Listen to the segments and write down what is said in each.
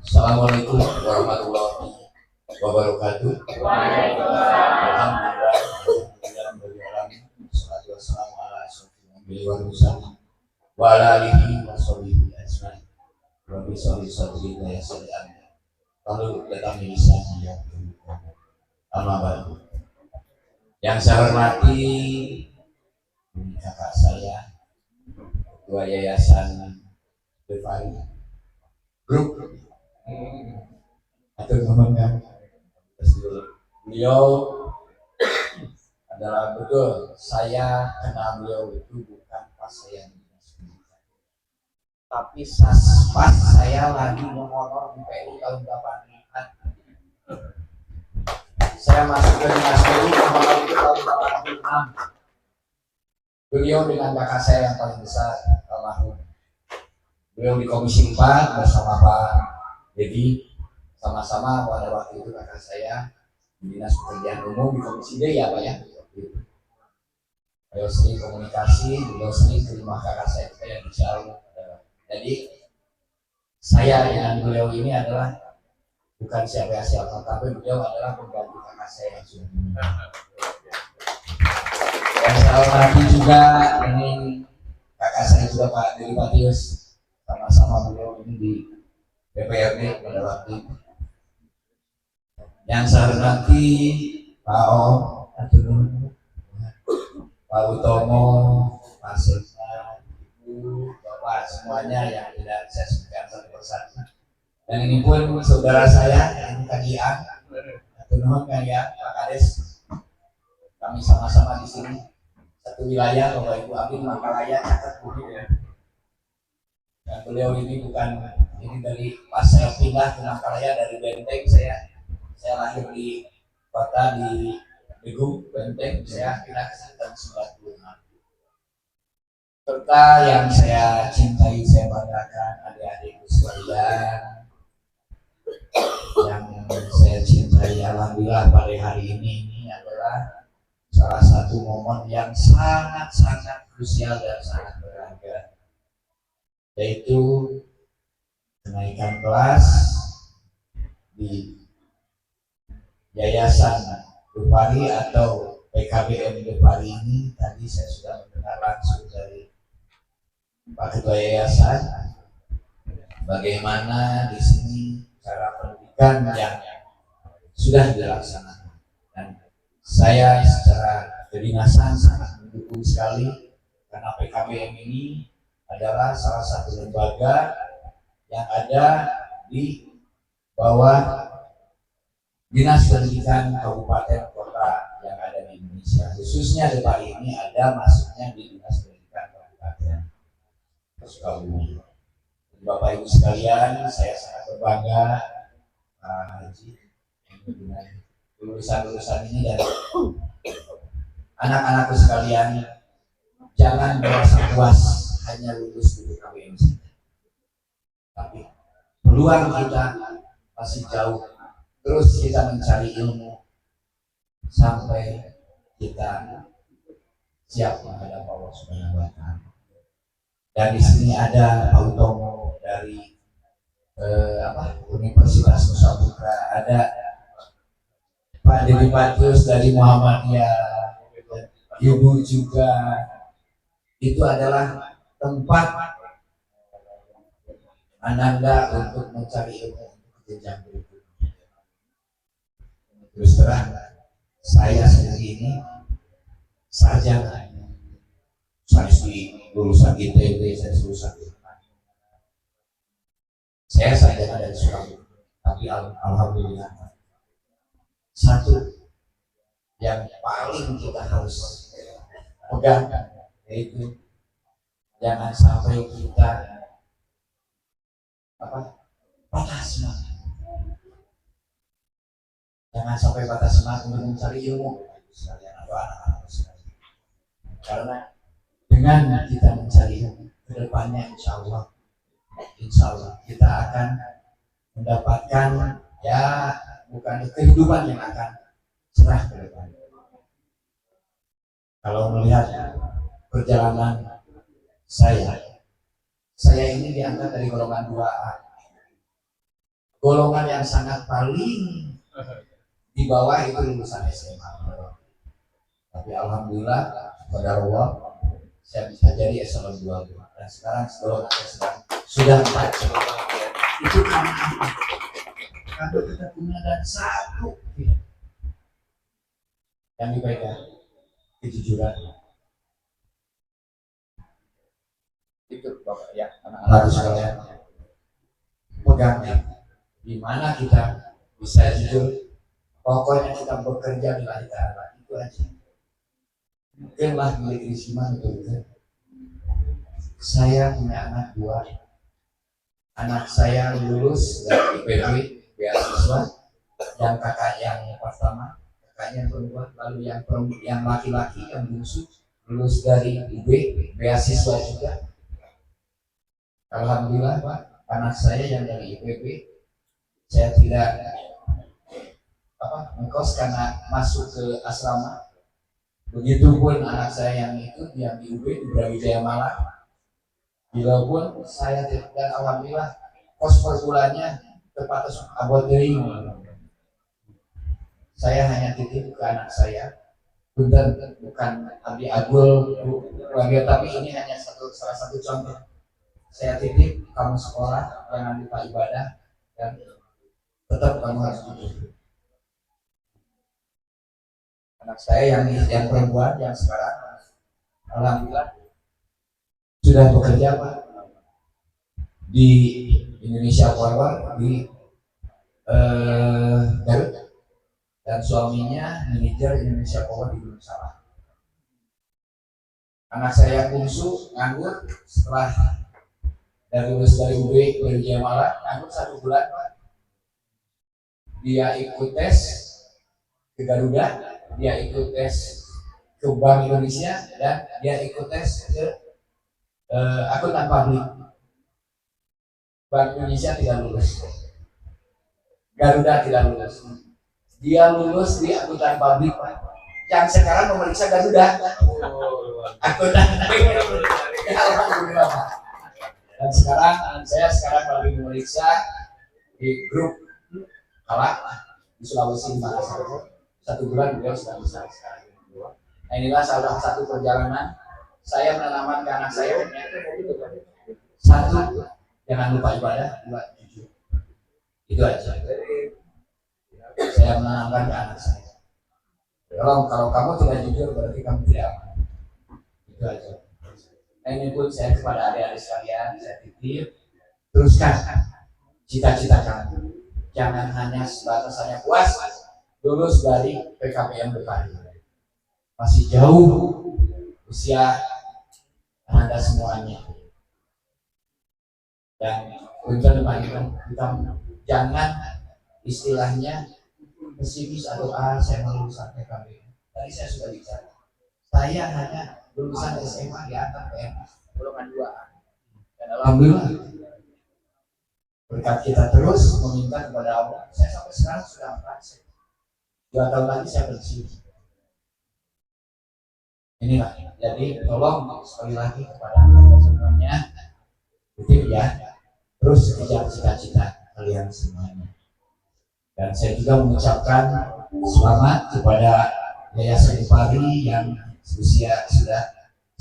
Assalamualaikum warahmatullahi wabarakatuh. Waalaikumsalam. Alhamdulillah. Wassalatu wassalamu ala asyrofil anbiya'i wal mursalin wa ala alihi wa sahbihi ajmain. Rabbi sholli sadri wa yassir amri. Lalu datang bisa yang ba'du. Yang saya hormati kakak saya, Ketua Yayasan Devani Grup atau teman-teman. Beliau adalah betul, saya kenal beliau itu bukan pas saya dinas pendidikan, tapi pas saya lagi mengonor di PU tahun 84. Saya masuk ke dinas PU itu tahun 86. Beliau dengan kakak saya yang paling besar, almarhum. Beliau di Komisi 4 bersama Pak Dedi, sama-sama pada waktu itu kakak saya di Dinas Pekerjaan Umum di Komisi D ya Pak ya. Beliau sering komunikasi, beliau sering terima kakak saya yang jauh. Jadi saya dengan beliau ini adalah bukan siapa-siapa, tapi beliau adalah pengganti kakak saya yang sudah meninggal. Dan saya hormati juga ini kakak saya juga Pak Dedi Patius, sama-sama beliau ini di DPRD pada waktu itu. Yang saya hormati Pak Om, Pak Utomo, Pak Seta, Ibu, Bapak semuanya yang tidak saya sebutkan satu persatu. Dan ini pun saudara saya, ini Kajian, Pak Kades. Kami sama-sama di sini satu wilayah, Bapak Ibu Abin, Makalaya, Catat Bukit ya. Dan beliau ini bukan ini dari pas saya pindah ke Makalaya dari Benteng, saya lahir di kota di Begung, Benteng, saya pindah ke sana tahun 96. Serta yang saya cintai, saya banggakan adik-adikku sekalian, yang saya cintai, alhamdulillah pada hari ini adalah salah satu momen yang sangat-sangat krusial dan sangat berharga, yaitu kenaikan kelas di Yayasan Depari atau PKBM Depari ini. Tadi saya sudah mendengar langsung dari Pak Ketua Yayasan bagaimana di sini cara pendidikan yang sudah dilaksanakan, dan saya secara kedinasan sangat mendukung sekali karena PKBM ini adalah salah satu lembaga yang ada di bawah Dinas Pendidikan Kabupaten Kota yang ada di Indonesia. Khususnya Depari ini ada masuknya di Dinas Pendidikan Kabupaten Sukabumi. Bapak Ibu sekalian, saya sangat berbangga Pak Haji dengan lulusan-lulusan ini, dan anak-anakku sekalian, jangan merasa puas hanya lulus di PKBM saja, tapi peluang kita masih jauh. Terus kita mencari ilmu sampai kita siap menghadap Allah Subhanahu wa Ta'ala. Dan di sini ada Pak Utomo dari Universitas Nusa Putra, ada Pak Dedi Patius dari Muhammadiyah, Ibu juga. Itu adalah tempat Ananda untuk mencari ilmu untuk jenjang berikutnya. Terus terang, saya sendiri ini sarjana, saya di lulusan ITB, saya lulusan saya sarjana dari Surabaya. Tapi alhamdulillah, satu yang paling kita harus pegang yaitu jangan sampai kita patah semangat. Jangan sampai patah semangat untuk mencari ilmu sekalian atau anak-anak sekalian. Karena dengan kita mencari ilmu, kedepannya insya Allah kita akan mendapatkan ya bukan kehidupan yang akan cerah ke depan. Kalau melihat perjalanan saya ini diangkat dari golongan 2A. golongan yang sangat paling di bawah itu lulusan SMA. Tapi alhamdulillah pada Allah saya bisa jadi eselon 2 dan sekarang golongan saya sudah 4. Itu karena apa? Karena kita punya dan satu yang dipegang kejujuran. Itu Bapak ya, anak-anak sekalian, pegang di mana kita bisa jujur. Pokoknya kita bekerja lillahi ta'ala, itu aja. Mungkinlah milik Risma itu. Saya punya anak 2. Anak saya lulus dari IPB beasiswa, yang kakak yang pertama, kakaknya perempuan, lalu yang laki-laki yang bungsu lulus dari IB beasiswa juga. Alhamdulillah Pak, anak saya yang dari IPB saya tidak ngekos karena masuk ke asrama. Begitupun anak saya yang itu yang di UB di Brawijaya Malang. Bila pun saya dan alhamdulillah kos per bulannya tepat abot dari. Saya hanya titip ke anak saya. Benar, bukan abdi agul keluarga, tapi ini hanya salah satu contoh. Saya titip kamu sekolah, jangan lupa ibadah dan tetap kamu harus jujur. Anak saya yang perempuan yang sekarang alhamdulillah sudah bekerja Pak di Indonesia Power di Garut, dan suaminya manajer Indonesia Power di Gunung Salak. Anak saya bungsu nganggur setelah dari lulus dari UB Brawijaya Malang, nganggur 1 bulan Pak. Dia ikut tes ke Garuda, dia ikut tes ke Bank Indonesia, dan dia ikut tes ke akuntan publik. Bank Indonesia tidak lulus, Garuda tidak lulus. Dia lulus di akuntan publik Pak, yang sekarang memeriksa Garuda. Akuntan alhamdulillah Pak. Dan sekarang saya lagi memeriksa di grup Kalak di Sulawesi Makassar. 1 bulan beliau sudah bisa sekarang. Nah inilah salah satu perjalanan saya menanamkan ke anak saya. 1, jangan lupa ibadah. 2, jujur. Itu aja. Saya menanamkan ke anak saya. Kalau kamu tidak jujur berarti kamu tidak aman. Itu aja. Nah ini pun saya kepada adik-adik sekalian, saya titip, teruskan cita-cita kamu. Jangan hanya sebatas hanya puas lulus dari PKPM Bekasi. Masih jauh usia Anda semuanya. Dan untuk kita jangan istilahnya pesimis atau saya mau lulusan PKPM. Tadi saya sudah bicara. Saya hanya lulusan SMA di atas PNS golongan 2A. Dan alhamdulillah berkat kita terus meminta kepada Allah. Saya sampai sekarang sudah praktek. 2 tahun lagi saya pensiun. Inilah, jadi tolong sekali lagi kepada anda semuanya, titip ya, terus kejar cita-cita kalian semuanya. Dan saya juga mengucapkan selamat kepada Yayasan Ipari yang usia sudah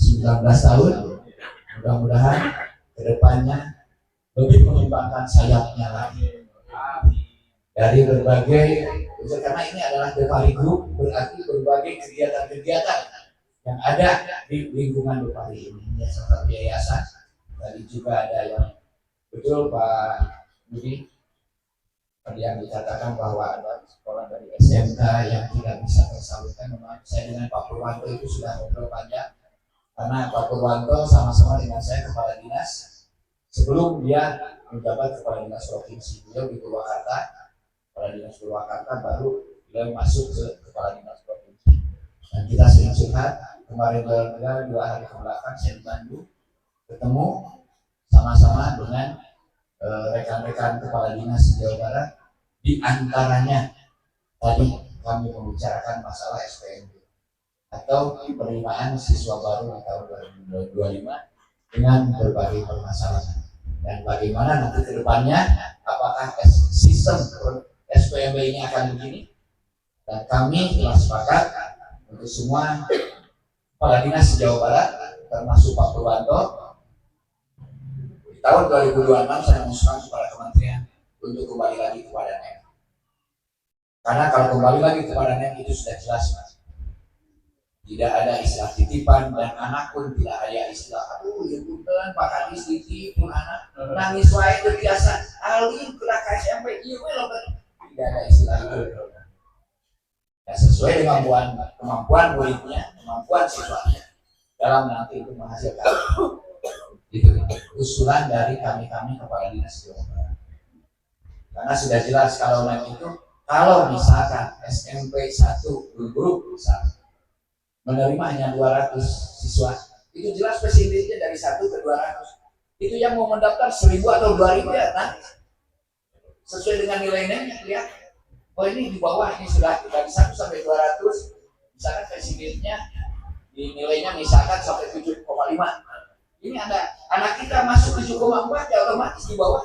19 tahun. Mudah-mudahan kedepannya lebih mengembangkan sayapnya lagi dari berbagai, karena ini adalah Depari Group, berarti berbagai kegiatan-kegiatan yang ada di lingkungan Depari ini. Ya, seperti yayasan, tadi juga ada yang betul Pak Budi tadi yang dikatakan bahwa ada sekolah dari SMK yang tidak bisa tersalurkan. Memang saya dengan Pak Purwanto itu sudah ngobrol panjang, karena Pak Purwanto sama-sama dengan saya kepala dinas sebelum dia menjabat kepala dinas provinsi. Beliau di Purwakarta, kepala dinas Purwakarta, baru beliau masuk ke kepala dinas provinsi. Dan kita sering curhat. Kemarin 2 hari kebelakang saya di Bandung ketemu sama-sama dengan rekan-rekan kepala dinas Jawa Barat. Di antaranya tadi kami membicarakan masalah SPMB atau penerimaan siswa baru di tahun 2025 dengan berbagai permasalahan, dan bagaimana nanti ke depannya apakah siswa sistem SPMB ini akan begini, dan kami telah sepakat untuk semua kepala dinas Jawa Barat termasuk Pak Purwanto di tahun 2026 saya mengusulkan kepada kementerian untuk kembali lagi kepada NEM. Karena kalau kembali lagi kepada NEM itu sudah jelas, Mas. Tidak ada istilah titipan, dan anak pun tidak ada istilah aduh ya punten Pak Kadis titipun anak nangis wae teu biasa alin kena SMP ieu we loba. Tidak ada istilah itu. Ya, sesuai dengan kemampuan muridnya, kemampuan siswanya dalam nanti itu menghasilkan. Itu usulan dari kami kepala dinas Jawa Barat. Karena sudah jelas kalau NEM itu kalau misalkan SMP 1 grup misalkan menerima hanya 200 siswa, itu jelas persentasenya dari 1 ke 200. Itu yang mau mendaftar 1000 atau 2000 ya, nah, sesuai dengan nilainya lihat. Oh ini di bawah ini sudah dari 1 sampai 200, misalkan persentasenya di nilainya misalkan sampai 7,5. Ini ada anak kita masuk 7,4 ya otomatis di bawah.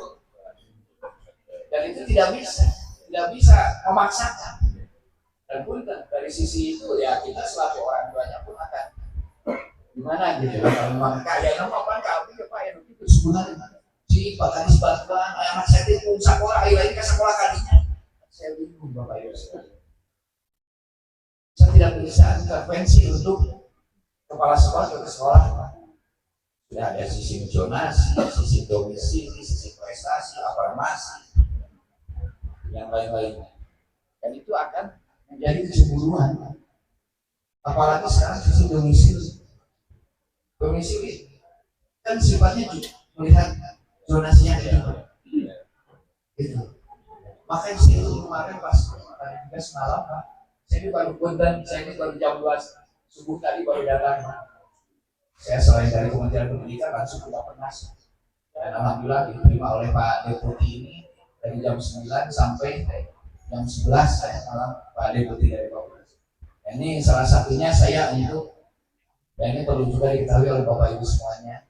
Dan itu tidak bisa memaksakan. Dan pun dari sisi itu ya kita selaku orang tuanya pun akan gimana gitu kalau memang kaya nama apa kami ya Pak ya begitu sebenarnya si Pak Kadis bantuan anak saya itu sekolah ini ke sekolah kalinya saya bingung Bapak Ibu saya tidak bisa intervensi untuk kepala sekolah ke sekolah sudah ada sisi zonasi, sisi domisili, sisi prestasi, afirmasi yang lain-lainnya dan itu akan menjadi kecemburuan. Apalagi sekarang sisi domisili kan sifatnya juga melihat zonasinya itu. Makanya saya kemarin pas tadi semalam Pak, saya ini baru jam 2 subuh tadi baru datang. Saya selain dari Kementerian Pendidikan langsung ke Bappenas dan alhamdulillah diterima oleh Pak Deputi ini dari jam 9 sampai jam 11 saya malam Pak Deputi dari Bappenas. Ini salah satunya saya untuk, dan ini perlu juga diketahui oleh Bapak Ibu semuanya.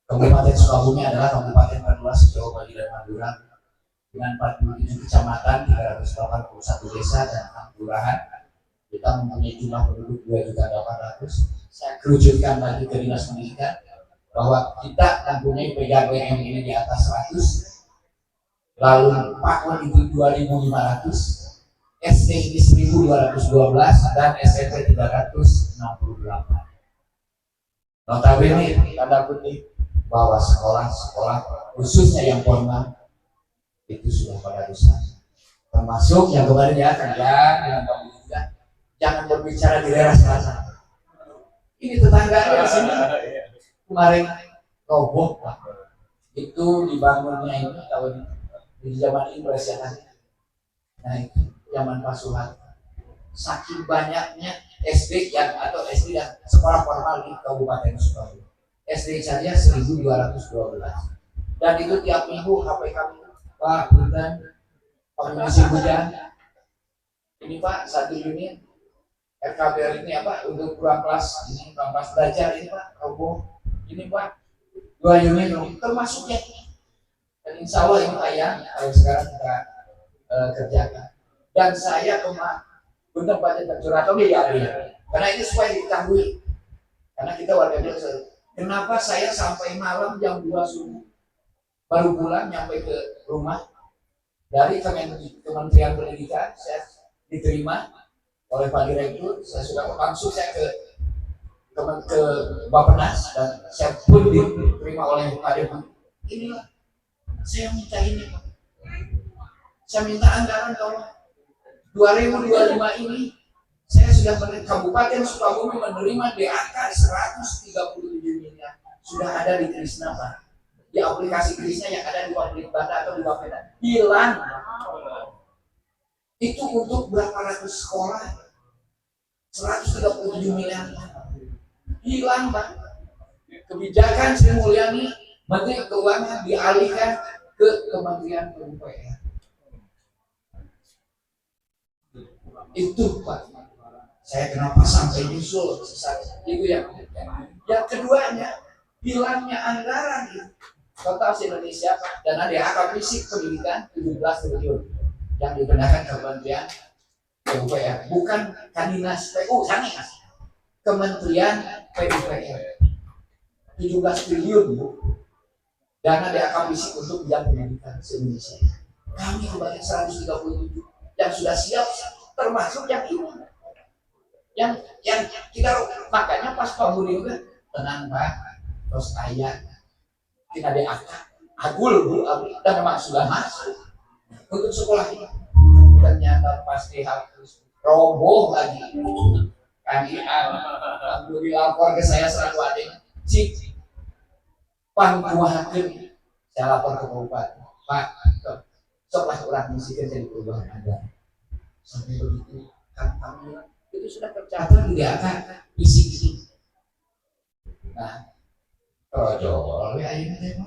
Kabupaten Sukabumi adalah kabupaten terluas sejauh Bali dan Madura dengan 47 kecamatan, 381 desa dan 6 kelurahan. Kita mempunyai jumlah penduduk 2.800.000. Saya kerucutkan lagi ke Dinas Pendidikan bahwa kita mempunyai PGWM ini di atas 100. Lalu PAKON itu 2.500, SD ini 1.212 dan SMP 368. Notabene tanda kutip bahwa sekolah-sekolah khususnya yang formal itu sudah pada rusak. Termasuk yang kemarin ya dengan pendidikan jangan berbicara di daerah selatan. Ini tetangga di sini kemarin roboh Pak. Itu dibangunnya ini tahun di zaman Impres ya kan. Nah itu zaman Pak Soeharto. Saking banyaknya SD atau SD dan sekolah formal di Kabupaten Sukabumi. SD saja 1.212. Dan itu tiap minggu HP kami Pak Punten Pak musim hujan. Ini Pak 1 unit RKBR ini apa untuk ruang kelas ini ruang kelas belajar ini Pak roboh. Ini Pak 2 unit termasuk ya. Dan insya Allah ini Pak ya, kalau sekarang kita kerjakan. Dan saya benar Pak curhat ya, karena ini supaya diketahui. Karena kita warga biasa. Kenapa saya sampai malam jam 2 subuh baru pulang nyampe ke rumah dari Kementerian Pendidikan saya diterima oleh Pak Direktur. Saya sudah langsung saya ke Bappenas dan saya pun diterima oleh Pak Direktur. Inilah saya minta ini Pak. Saya minta anggaran kalau 2025 ini saya sudah Kabupaten Sukabumi menerima DAK 137 miliar sudah ada di Krisna Pak. Di aplikasi Krisna yang ada di Publik Banda atau di Bapeda hilang. Itu untuk berapa ratus sekolah 137 miliar hilang Pak. Kebijakan Sri Mulyani Menteri Keuangan dialihkan ke Kementerian PUPR. Itu Pak. Saya kenapa sampai nyusul itu yang keduanya hilangnya anggaran itu total se Indonesia Pak dana DAK fisik pendidikan 17 triliun yang digunakan Kementerian PUPR, bukan Kadinas PU, sangat Kementerian PUPR. 17 triliun Bu, dana DAK fisik untuk bidang pendidikan se-Indonesia. Kami sebanyak 137 yang sudah siap, termasuk yang ini. Yang kita, makanya pas Pak Budi juga tenang Pak, terus ayah kita DAK agul Bu, dan memang sudah masuk untuk sekolah ini. Ternyata pasti harus roboh lagi. Kami Budi lapor ke saya selaku adanya, cik pangkuahakeun, saya lapor ke Bupati, Pak, setelah orang misikan jadi perubahan ada sampai begitu kan kami itu sudah tercatat di DAK fisik itu. Nah, projol ya ini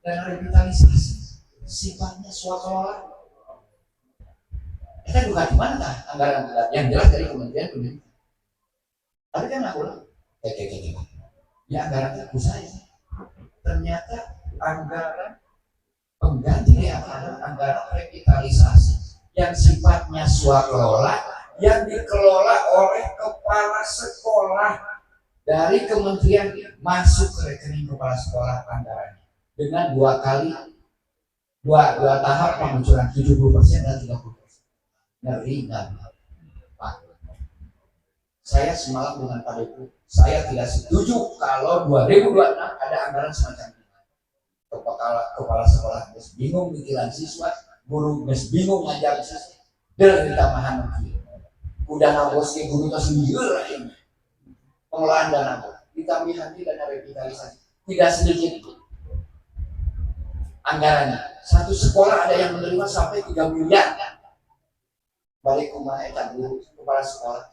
dan revitalisasi sifatnya swakalola. Kita juga di mana anggaran yang jelas dari Kementerian Pendidikan. Tapi kan aku ya anggaran itu saya. Ternyata anggaran pengganti anggaran revitalisasi yang sifatnya swakelola yang dikelola oleh kepala sekolah dari kementerian masuk ke rekening kepala sekolah anggarannya dengan dua tahap pengucuran 70% dan 30%. Ngeri nggak Pak? Saya semalam dengan Pak Depu, saya tidak setuju kalau 2026 ada anggaran semacam ini. Kepala sekolah bingung pikiran siswa, guru bingung ngajar siswa, dan tambahan lagi. Udah ngabosnya guru itu sendiri ini. Pengelolaan dana ditambahan dana revitalisasi tidak sedikit anggarannya. Satu sekolah ada yang menerima sampai 3 miliar. Balik kumaha eta guru kepala sekolah.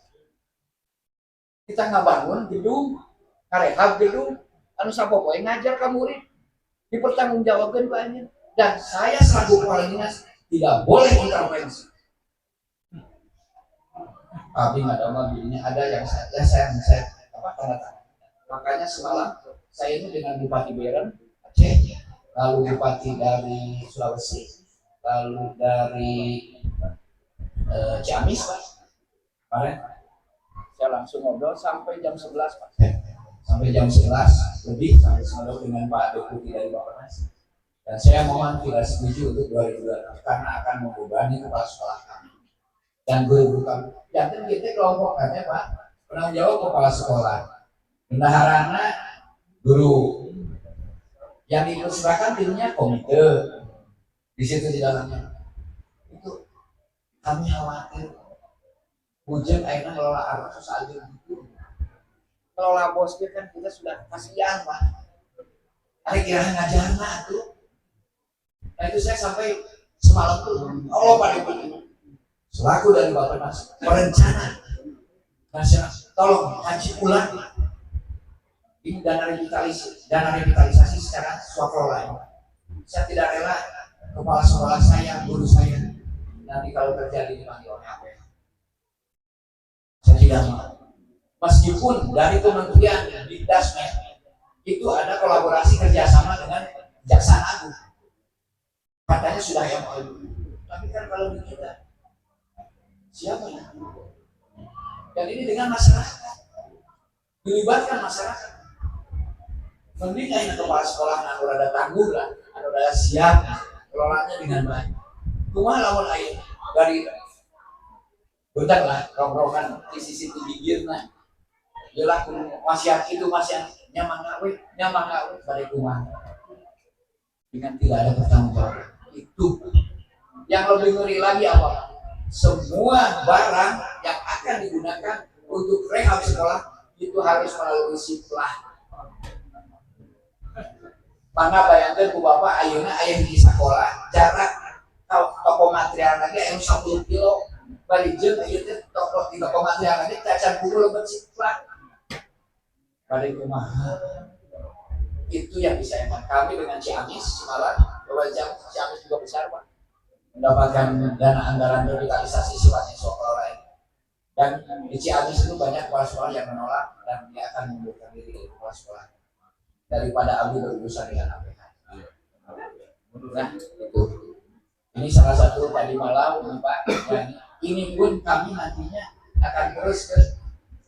Kita nggak bangun gedung, ngarehab gedung, anu sapopoe ngajar ka murid, dipertanggungjawabkan banyak. Dan saya selaku kepala dinas tidak boleh intervensi. Tapi nggak ada begini, ada yang saya tanda tangan. Makanya semalam saya ini dengan Bupati Beren Aceh, lalu Bupati dari Sulawesi, lalu dari Ciamis Pak. Kemarin saya langsung ngobrol sampai jam 11 Pak. Sampai jam 11 lebih sampai semalam dengan Pak Deputi dari Bappenas. Dan saya mohon tidak setuju untuk 2026 karena akan membebani kepala sekolah kami dan guru kami. Jangan kita kelompok katanya Pak, penanggung jawab kepala sekolah, bendaharana guru, yang dipersilakan timnya komite di situ di dalamnya. Itu kami khawatir hujan akhirnya ngelola arus susah aja gitu. Kelola bosnya kan kita sudah kasihan Pak. Ada kira ngajarna tuh. Nah itu saya sampai semalam tuh, Allah Pak Deputi selaku dari Bappenas perencana nasional, tolong haji ulang ini dana revitalisasi secara swakelola. Saya tidak rela kepala sekolah saya, guru saya nanti kalau terjadi dipanggil oleh apa? Saya tidak mau. Meskipun dari kementerian Dikdasmen itu ada kolaborasi kerjasama dengan Kejaksaan Agung, katanya sudah MOU. Tapi kan kalau di kita siapa ya? Dan ini dengan masyarakat, melibatkan masyarakat. Mending ini kepala sekolah anu rada tangguh lah, anu rada siap, kelolanya dengan baik. Kumaha lamun air dari bedak lah, rong-rongan di sisi bibirna. Jelas masyarakat itu masih nyaman ngawe pada kumaha. Dengan tidak ada pertanggungjawaban. Itu yang lebih ngeri lagi apa? Semua barang yang akan digunakan untuk rehab sekolah itu harus melalui siplah. Maka bayangkan ku bapak ayeuna aya di sekolah jarak toko material lagi aya 10 kilo bari jeung ieu teh toko material lagi cacan kudu leubeut siplah. Bari kumaha? Itu yang bisa emak kami dengan Ciamis semalam, bahwa Ciamis juga besar Pak, mendapatkan dana anggaran revitalisasi sifatnya sekolah lain. Dan di Ciamis itu banyak kepala sekolah yang menolak dan dia akan mengundurkan diri dari kepala sekolah daripada Abi berurusan dengan APH. Nah itu Ini salah satu tadi malam ini Pak, dan ini pun kami nantinya akan terus ke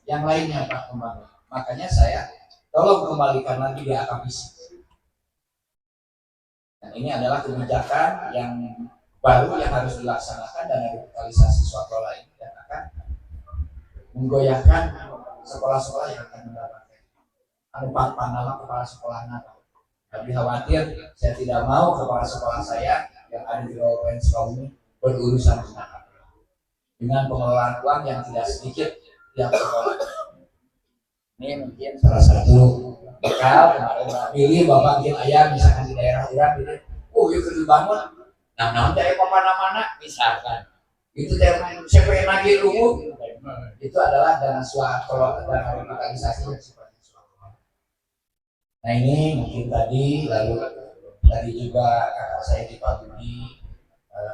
yang lainnya Pak pembangunan. Makanya saya tolong kembalikan lagi di akapisi. Dan ini adalah kebijakan yang baru yang harus dilaksanakan dan revitalisasi suatu lain dan akan menggoyahkan sekolah-sekolah yang akan mendapatkan pandangan kepala sekolah nakal. Tapi khawatir saya tidak mau kepala sekolah saya yang ada di Kabupaten Sukabumi berurusan dengan pengelolaan uang yang tidak sedikit tiap sekolah. Ini mungkin salah satu bekal kemarin pilih bapak bikin ayam misalkan di daerah orang gitu. Yuk dibangun. Nah, namun dari mana misalkan itu dari siapa yang lagi dulu itu adalah dana suatu dana revitalisasi yang sifatnya suatu. Nah ini mungkin lalu tadi juga kakak saya di Pak Budi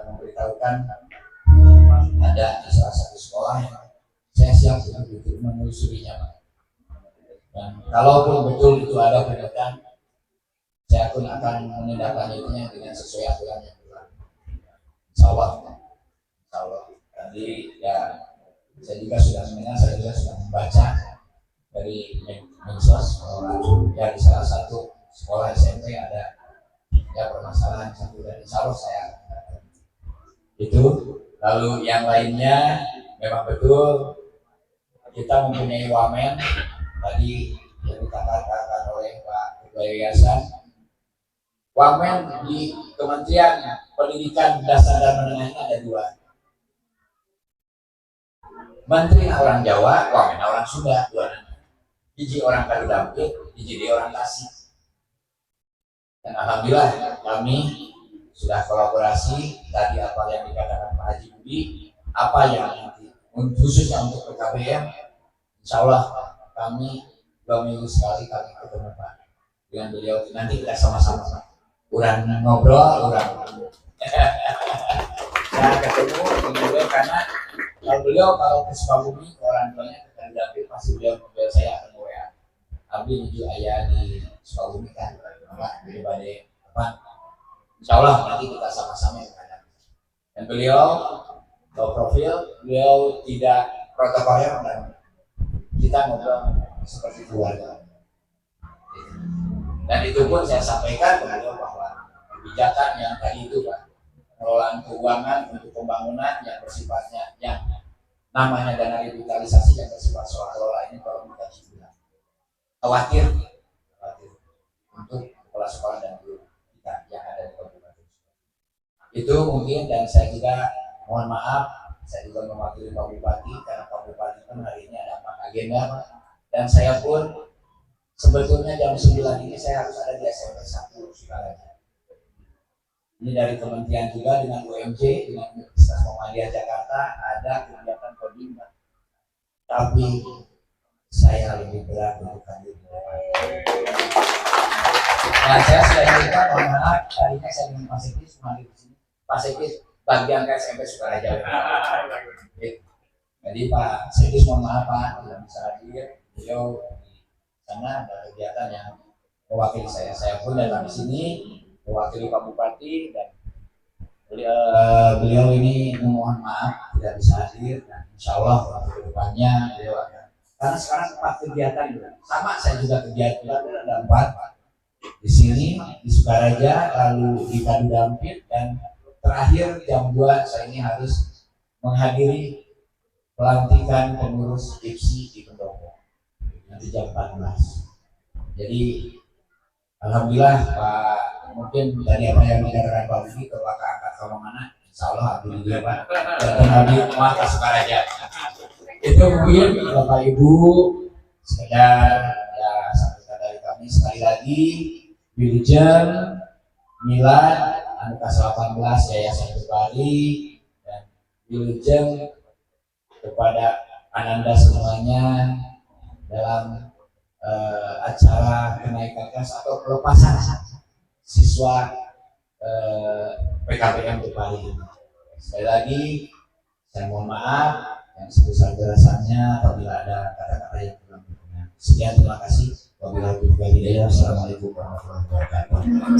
memberitahukan ada di salah satu sekolah yang saya siap untuk menelusurinya Pak. Dan kalaupun betul itu ada penyebabkan, saya pun akan menindaklanjutinya dengan sesuai aturan yang berlaku. Insya Allah. Tadi ya saya juga sudah mendengar, saya juga sudah membaca dari medsos bahwa ya di salah satu sekolah SMP ada ya permasalahan satu dan insya Allah saya itu. Lalu yang lainnya memang betul kita mempunyai wamen tadi yang dikatakan oleh Pak Ketua Yayasan. Wamen di Kementerian Pendidikan Dasar dan Menengah ini ada dua. Menteri orang Jawa, wamen orang Sunda, dua nama. Hiji orang Kadudampit, hiji dia orang Tasik. Dan alhamdulillah kami sudah kolaborasi tadi apa yang dikatakan Pak Haji Budi, apa yang nanti khususnya untuk PKBM, insya Allah kami 2 minggu sekali kami ketemu Pak dengan beliau, nanti kita sama-sama kurang ngobrol, saya ketemu dengan beliau karena kalau ke Sukabumi orang tuanya ke David pasti beliau mobil saya akan WA. Abdi menuju ayah di Sukabumi kan, Pak daripada apa? Insya Allah nanti kita sama-sama menghadapi. Dan beliau low profil, beliau tidak protokoler dan kita ngobrol seperti keluarga. Dan itu pun saya sampaikan ke beliau bahwa kebijakan yang tadi itu Pak, pengelolaan keuangan untuk pembangunan yang bersifatnya yang namanya dana revitalisasi yang bersifat soal kelola ini kalau kita juga khawatir untuk kepala sekolah dan guru kita yang ada di kabupaten. Itu mungkin, dan saya juga mohon maaf, saya juga mewakili Pak Bupati karena Pak Bupati kan hari ini ada 4 agenda dan saya pun sebetulnya jam 9 ini saya harus ada di SMP 1 Sukaranja. Ini dari kementerian juga dengan UMJ, dengan Universitas Muhammadiyah Jakarta ada kegiatan coding, tapi saya lebih berat untuk hadir. Nah, saya sudah cerita, mohon maaf, tadinya saya dengan Pak Sekis hadir di sini. Pak Sekis bagian ke SMP Sukaraja. Jadi Pak Sekis mohon maaf Pak tidak bisa hadir, beliau di sana ada kegiatan yang mewakili saya. Saya pun datang di sini mewakili Pak Bupati dan beliau ini memohon maaf tidak bisa hadir dan insya Allah ke depannya beliau akan, karena sekarang 4 kegiatan sama, saya juga kegiatan ada 4 di sini di Sukaraja, lalu di Kadudampit, dan terakhir jam 2 saya ini harus menghadiri pelantikan pengurus IPSI di Pendopo nanti jam 14. Jadi alhamdulillah Pak, mungkin dari apa yang dikatakan Pak Budi ke angkat kalau mana, insya Allah alhamdulillah Pak, dan Nabi Muhammad Sukaraja. Itu mungkin Bapak Ibu sekedar ya sampai dari kami. Sekali lagi Wilujeng Milad Anukas 18 Yayasan Bali dan Wilujeng kepada Ananda semuanya dalam acara kenaikan kelas atau pelepasan siswa PKBM di Bali. Sekali lagi saya mohon maaf yang sebesar-besarnya apabila ada kata-kata yang kurang berkenan. Sekian, terima kasih. Wabillahi taufiq wal hidayah. Assalamualaikum warahmatullahi wabarakatuh.